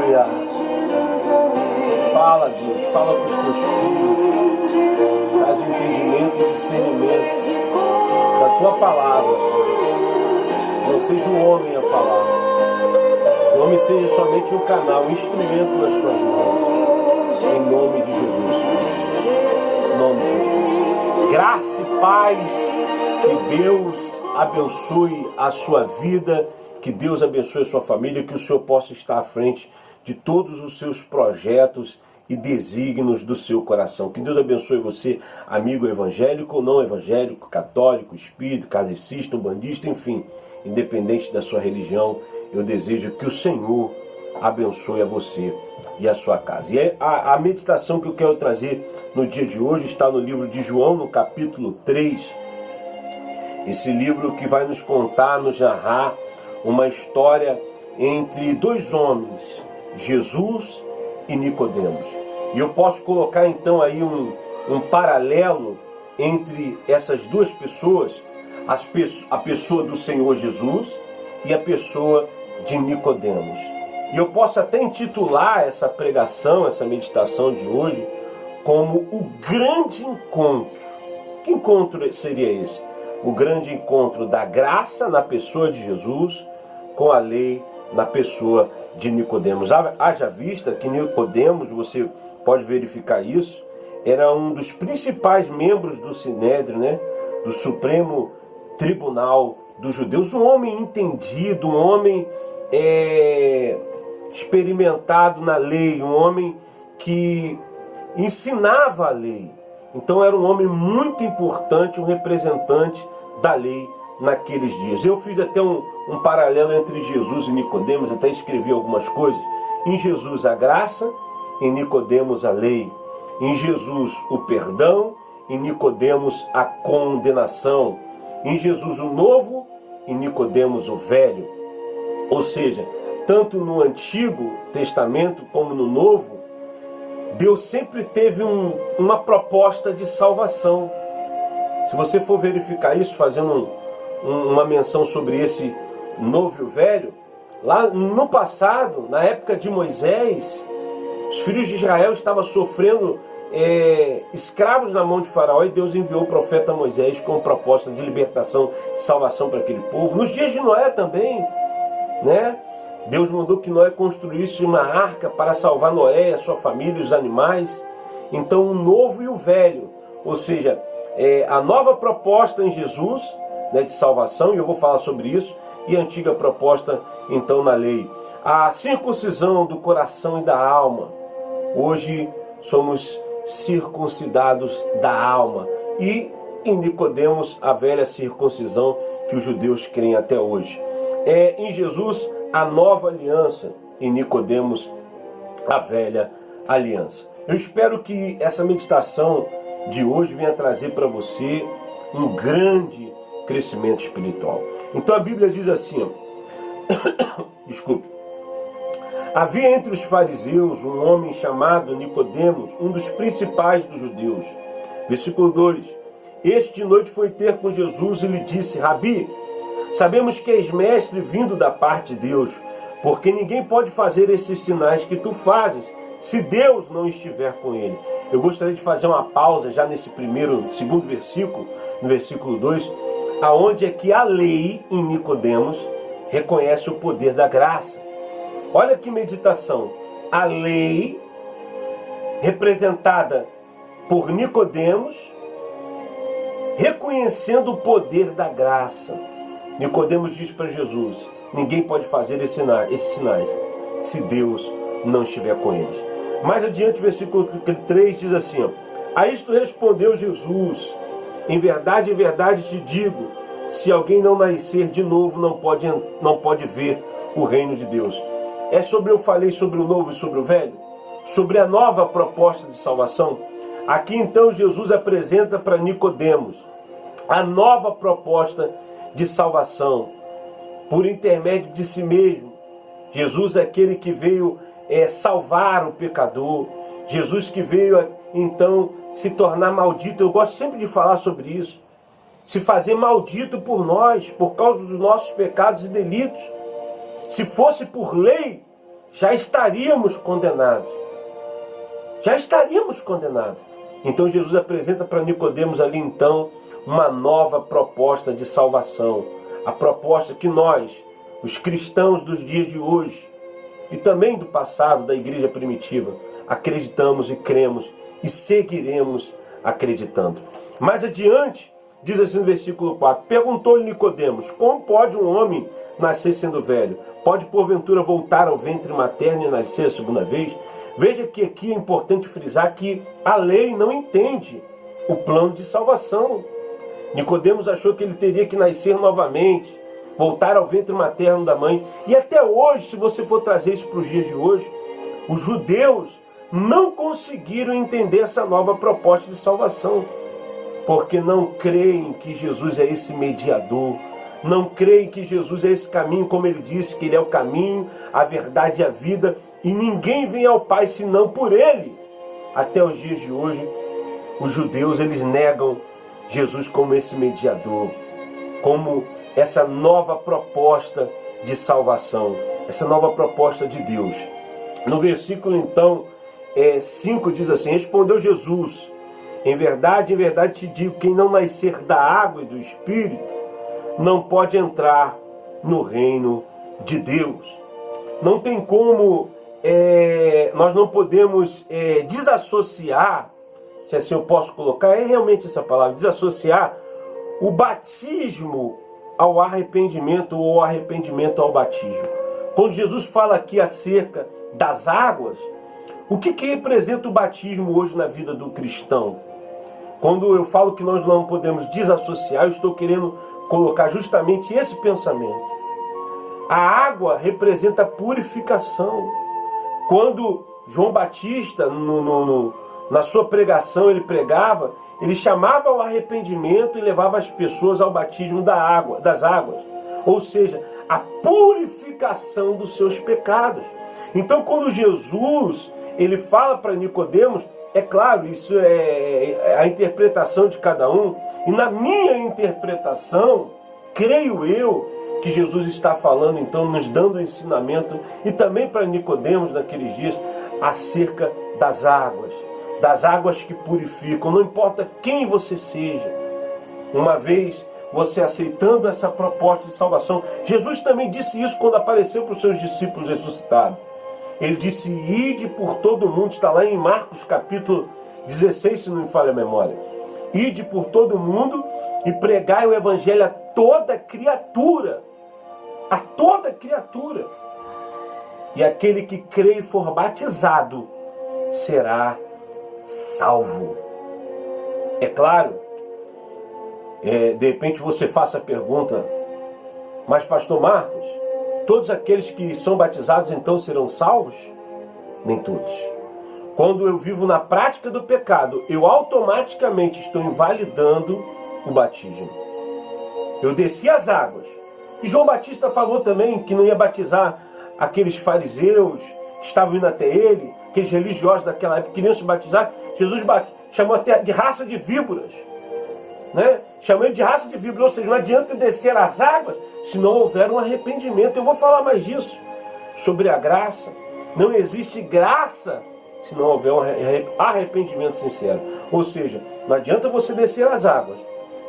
Aleluia. Fala, Deus, fala com os teus filhos. Traz entendimento e discernimento da tua palavra. Não seja o homem a falar. O homem seja somente um canal, um instrumento nas tuas mãos. Em nome de Jesus. Em nome de Jesus. Graça e paz. Que Deus abençoe a sua vida. Que Deus abençoe a sua família. Que o Senhor possa estar à frente de todos os seus projetos e desígnios do seu coração. Que Deus abençoe você, amigo evangélico ou não evangélico, católico, espírita, kardecista, umbandista, enfim, independente da sua religião, eu desejo que o Senhor abençoe a você e a sua casa. E a meditação que eu quero trazer no dia de hoje está no livro de João, no capítulo 3. Esse livro que vai nos contar, nos narrar uma história entre dois homens, Jesus e Nicodemos. E eu posso colocar então aí um paralelo entre essas duas pessoas, a pessoa do Senhor Jesus e a pessoa de Nicodemos. E eu posso até intitular essa pregação, essa meditação de hoje, como o grande encontro. Que encontro seria esse? O grande encontro da graça na pessoa de Jesus com a lei na pessoa de Nicodemos. Haja vista que Nicodemos, você pode verificar isso, era um dos principais membros do Sinédrio, né? Do Supremo Tribunal dos Judeus, um homem entendido, um homem experimentado na lei, um homem que ensinava a lei. Então era um homem muito importante, um representante da lei naqueles dias. Eu fiz até um paralelo entre Jesus e Nicodemos, até escrevi algumas coisas. Em Jesus a graça, em Nicodemos a lei. Em Jesus o perdão, em Nicodemos a condenação. Em Jesus o novo, em Nicodemos o velho. Ou seja, tanto no Antigo Testamento como no Novo, Deus sempre teve uma proposta de salvação. Se você for verificar isso, fazendo uma menção sobre esse novo e o velho, lá no passado, na época de Moisés, os filhos de Israel estavam sofrendo escravos na mão de Faraó, e Deus enviou o profeta Moisés com proposta de libertação, de salvação para aquele povo. Nos dias de Noé também, né? Deus mandou que Noé construísse uma arca para salvar Noé, a sua família e os animais. Então o novo e o velho, ou seja, a nova proposta em Jesus, né, de salvação, e eu vou falar sobre isso, e a antiga proposta então na lei. A circuncisão do coração e da alma. Hoje somos circuncidados da alma. E em Nicodemos a velha circuncisão que os judeus creem até hoje. Em Jesus a nova aliança, em Nicodemos a velha aliança. Eu espero que essa meditação de hoje venha trazer para você um grande crescimento espiritual. Então a Bíblia diz assim, desculpe. Havia entre os fariseus um homem chamado Nicodemos, um dos principais dos judeus. Versículo 2. Este de noite foi ter com Jesus e lhe disse: Rabi, sabemos que és mestre vindo da parte de Deus, porque ninguém pode fazer esses sinais que tu fazes, se Deus não estiver com ele. Eu gostaria de fazer uma pausa já nesse segundo versículo, no versículo 2, aonde é que a lei em Nicodemos reconhece o poder da graça. Olha que meditação. A lei, representada por Nicodemos, reconhecendo o poder da graça. Nicodemos diz para Jesus: ninguém pode fazer esses sinais se Deus não estiver com eles. Mais adiante, versículo 3 diz assim: a isto respondeu Jesus: em verdade te digo, se alguém não nascer de novo, não pode ver o reino de Deus. Eu falei sobre o novo e sobre o velho, sobre a nova proposta de salvação. Aqui então Jesus apresenta para Nicodemos a nova proposta de salvação, por intermédio de si mesmo. Jesus é aquele que veio salvar o pecador. Jesus que veio então se tornar maldito. Eu gosto sempre de falar sobre isso. Se fazer maldito por nós, por causa dos nossos pecados e delitos. Se fosse por lei, já estaríamos condenados. Já estaríamos condenados. Então Jesus apresenta para Nicodemos ali então uma nova proposta de salvação. A proposta que nós, os cristãos dos dias de hoje, e também do passado, da igreja primitiva, acreditamos e cremos e seguiremos acreditando. Mais adiante, diz assim no versículo 4, perguntou-lhe Nicodemos, como pode um homem nascer sendo velho? Pode porventura voltar ao ventre materno e nascer a segunda vez? Veja que aqui é importante frisar que a lei não entende o plano de salvação. Nicodemos achou que ele teria que nascer novamente, voltar ao ventre materno da mãe. E até hoje, se você for trazer isso para os dias de hoje, os judeus não conseguiram entender essa nova proposta de salvação, porque não creem que Jesus é esse mediador, não creem que Jesus é esse caminho, como ele disse, que ele é o caminho, a verdade e a vida, e ninguém vem ao Pai senão por ele. Até os dias de hoje, os judeus eles negam Jesus como esse mediador, como essa nova proposta de salvação, essa nova proposta de Deus. No versículo então 5 diz assim, respondeu Jesus, em verdade te digo, quem não nascer da água e do Espírito, não pode entrar no reino de Deus. Não tem como, nós não podemos desassociar, se assim eu posso colocar, é realmente essa palavra, desassociar o batismo ao arrependimento ou o arrependimento ao batismo. Quando Jesus fala aqui acerca das águas, o que representa o batismo hoje na vida do cristão? Quando eu falo que nós não podemos desassociar, eu estou querendo colocar justamente esse pensamento. A água representa a purificação. Quando João Batista, na sua pregação, ele pregava, ele chamava ao arrependimento e levava as pessoas ao batismo das águas. Ou seja, a purificação dos seus pecados. Então, quando Jesus ele fala para Nicodemos, é claro, isso é a interpretação de cada um, e na minha interpretação, creio eu, que Jesus está falando, então, nos dando ensinamento, e também para Nicodemos naqueles dias, acerca das águas que purificam, não importa quem você seja, uma vez você aceitando essa proposta de salvação. Jesus também disse isso quando apareceu para os seus discípulos ressuscitados. Ele disse, ide por todo o mundo, está lá em Marcos capítulo 16, se não me falha a memória. Ide por todo o mundo e pregai o evangelho a toda criatura. A toda criatura. E aquele que crê e for batizado será salvo. É claro, de repente você faça a pergunta, mas pastor Marcos, todos aqueles que são batizados então serão salvos? Nem todos. Quando eu vivo na prática do pecado, eu automaticamente estou invalidando o batismo. Eu desci as águas. E João Batista falou também que não ia batizar aqueles fariseus que estavam indo até ele, aqueles religiosos daquela época que queriam se batizar. Jesus chamou até de raça de víboras, né? Chamou ele de raça de víboras, ou seja, não adianta descer as águas se não houver um arrependimento. Eu vou falar mais disso, sobre a graça. Não existe graça se não houver um arrependimento sincero. Ou seja, não adianta você descer as águas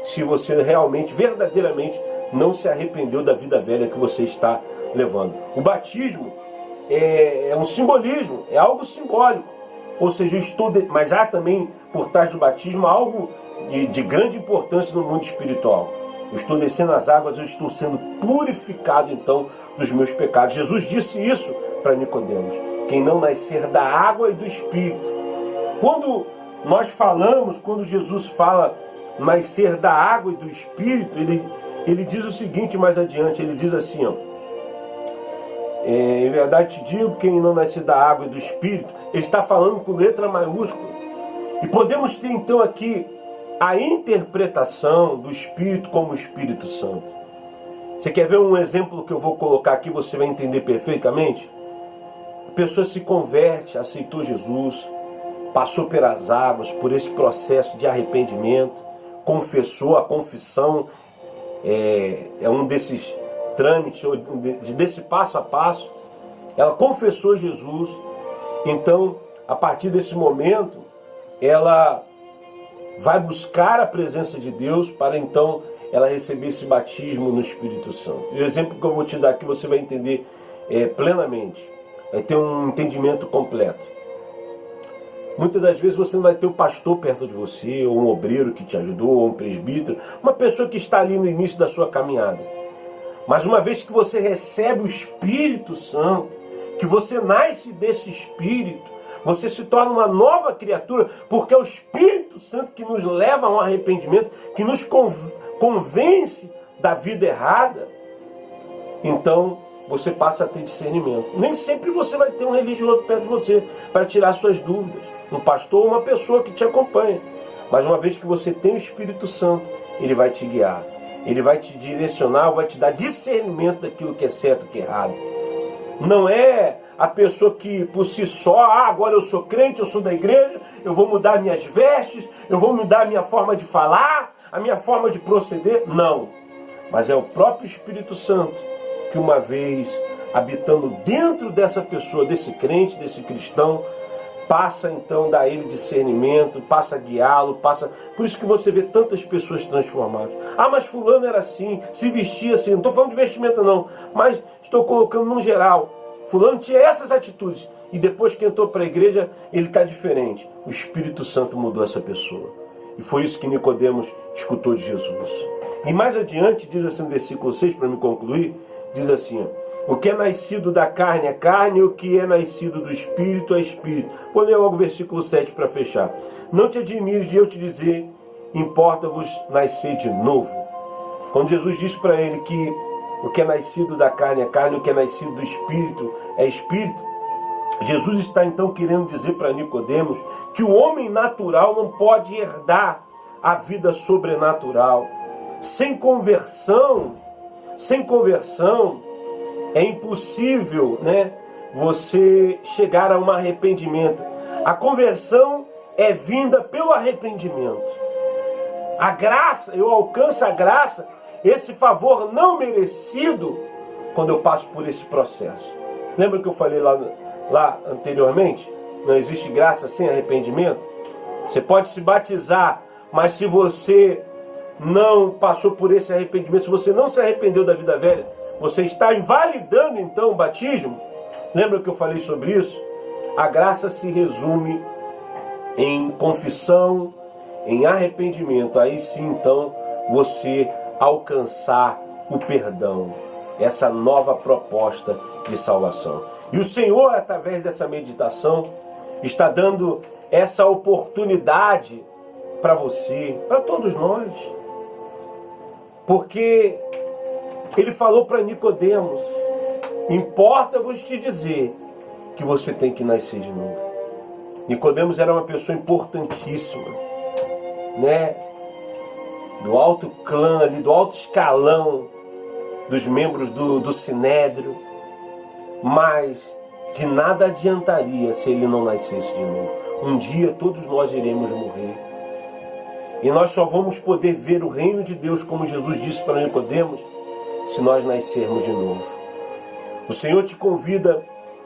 se você realmente, verdadeiramente, não se arrependeu da vida velha que você está levando. O batismo é um simbolismo, é algo simbólico. Ou seja, mas há também por trás do batismo algo de grande importância no mundo espiritual. Eu estou descendo as águas, eu estou sendo purificado então dos meus pecados. Jesus disse isso para Nicodemos. Quem não nascer da água e do Espírito. Quando nós falamos, quando Jesus fala nascer da água e do Espírito, ele diz o seguinte mais adiante, ele diz assim, ó, em verdade te digo, quem não nascer da água e do Espírito, ele está falando com letra maiúscula. E podemos ter então aqui a interpretação do Espírito como o Espírito Santo. Você quer ver um exemplo que eu vou colocar aqui, você vai entender perfeitamente? A pessoa se converte, aceitou Jesus, passou pelas águas, por esse processo de arrependimento, confessou, a confissão é um desses trâmites, desse passo a passo, ela confessou Jesus. Então, a partir desse momento, ela vai buscar a presença de Deus para então ela receber esse batismo no Espírito Santo. E o exemplo que eu vou te dar aqui você vai entender plenamente, vai ter um entendimento completo. Muitas das vezes você não vai ter o pastor perto de você, ou um obreiro que te ajudou, ou um presbítero, uma pessoa que está ali no início da sua caminhada. Mas uma vez que você recebe o Espírito Santo, que você nasce desse Espírito, você se torna uma nova criatura, porque é o Espírito Santo que nos leva a um arrependimento, que nos convence da vida errada. Então, você passa a ter discernimento. Nem sempre você vai ter um religioso perto de você para tirar suas dúvidas. Um pastor ou uma pessoa que te acompanha. Mas uma vez que você tem o Espírito Santo, ele vai te guiar. Ele vai te direcionar, vai te dar discernimento daquilo que é certo e que é errado. Não é a pessoa que por si só, agora eu sou crente, eu sou da igreja, eu vou mudar minhas vestes, eu vou mudar a minha forma de falar, a minha forma de proceder. Não. Mas é o próprio Espírito Santo que uma vez habitando dentro dessa pessoa, desse crente, desse cristão, passa então a dar ele discernimento, passa a guiá-lo, passa... Por isso que você vê tantas pessoas transformadas. Ah, mas fulano era assim, se vestia assim. Não estou falando de vestimenta não, mas estou colocando num geral. Fulano tinha essas atitudes. E depois que entrou para a igreja, ele está diferente. O Espírito Santo mudou essa pessoa. E foi isso que Nicodemos escutou de Jesus. E mais adiante, diz assim no versículo 6, para me concluir, diz assim, ó, o que é nascido da carne é carne, e o que é nascido do Espírito é Espírito. Vou ler logo o versículo 7 para fechar. Não te admires de eu te dizer, importa-vos nascer de novo. Quando Jesus disse para ele que o que é nascido da carne é carne, o que é nascido do Espírito é Espírito, Jesus está então querendo dizer para Nicodemos que o homem natural não pode herdar a vida sobrenatural. Sem conversão é impossível, né, você chegar a um arrependimento. A conversão é vinda pelo arrependimento. A graça, eu alcanço a graça, esse favor não merecido, quando eu passo por esse processo. Lembra que eu falei lá anteriormente? Não existe graça sem arrependimento. Você pode se batizar, mas se você não passou por esse arrependimento, se você não se arrependeu da vida velha, você está invalidando então o batismo. Lembra que eu falei sobre isso? A graça se resume em confissão, em arrependimento. Aí sim então você alcançar o perdão, essa nova proposta de salvação. E o Senhor, através dessa meditação, está dando essa oportunidade para você, para todos nós. Porque ele falou para Nicodemos, importa-vos te dizer que você tem que nascer de novo. Nicodemos era uma pessoa importantíssima, né? Do alto clã ali, do alto escalão dos membros do Sinédrio, mas de nada adiantaria se ele não nascesse de novo. Um dia todos nós iremos morrer. E nós só vamos poder ver o reino de Deus, como Jesus disse para Nicodemos, se nós nascermos de novo. O Senhor te convida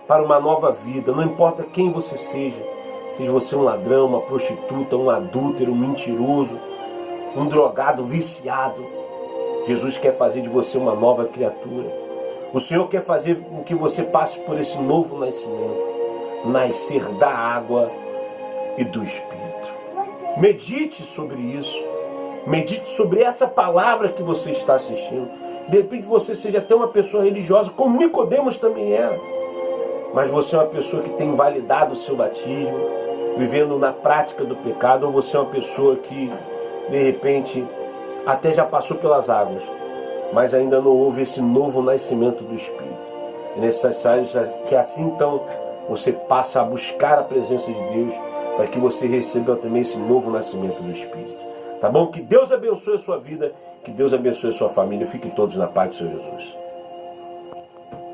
para uma nova vida, não importa quem você seja você um ladrão, uma prostituta, um adúltero, um mentiroso, um drogado, viciado. Jesus quer fazer de você uma nova criatura. O Senhor quer fazer com que você passe por esse novo nascimento, nascer da água e do Espírito. Medite sobre isso. Medite sobre essa palavra que você está assistindo. De repente você seja até uma pessoa religiosa, como Nicodemos também era. Mas você é uma pessoa que tem validado o seu batismo, vivendo na prática do pecado, ou você é uma pessoa que, de repente, até já passou pelas águas, mas ainda não houve esse novo nascimento do Espírito. É necessário que assim então você passe a buscar a presença de Deus, para que você receba também esse novo nascimento do Espírito. Tá bom? Que Deus abençoe a sua vida, que Deus abençoe a sua família. Fiquem todos na paz do Senhor Jesus.